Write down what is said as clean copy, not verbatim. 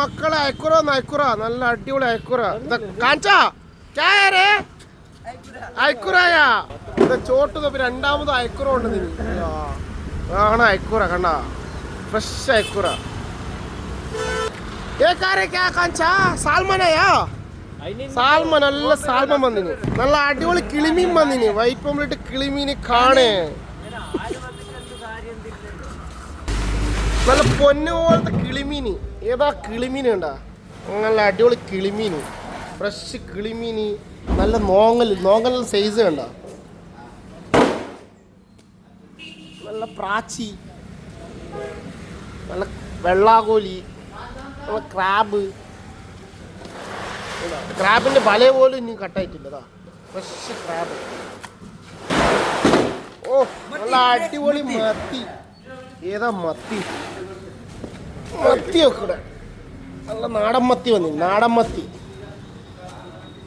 മക്കളെ അയക്കുറ നല്ല അടിപൊളി അയക്കുറ കാണിച്ചാ ചായരേ അയക്കുറായാ ഇത് ചോട്ട് തൊപ്പി രണ്ടാമത് അയക്കുറ ഉണ്ട് നീ ആണ് അയക്കുറ കണ്ട ഫ്രഷ് അയക്കുറ സാൽമനായാ സാൽമൻ നല്ല സാൽമൻ വന്നിന് നല്ല അടിപൊളി കിളിമീൻ വന്നിന് വൈറ്റ് പോംപ്ലേറ്റ് കിളിമീന് കാണേ നല്ല പൊന്നു പോലത്തെ കിളിമീന് ഏതാ കിളിമീൻ ഉണ്ടാ നല്ല അടിപൊളി കിളിമീന് ഫ്രഷ് കിളിമീന് നല്ല നോങ്ങൽ സൈസ് കണ്ട നല്ല പ്രാച്ചി നല്ല വെള്ളാകോലി നല്ല ക്രാബിന്റെ വല പോലും ഇനി കട്ടായിട്ടില്ലതാ ഫ്രഷ് ക്രാബ് ഓ നല്ല അടിപൊളി മത്തി ഏതാ മത്തി മത്തിയൊക്കെ നല്ല നാടൻ മത്തി വന്നി നാടൻ മത്തി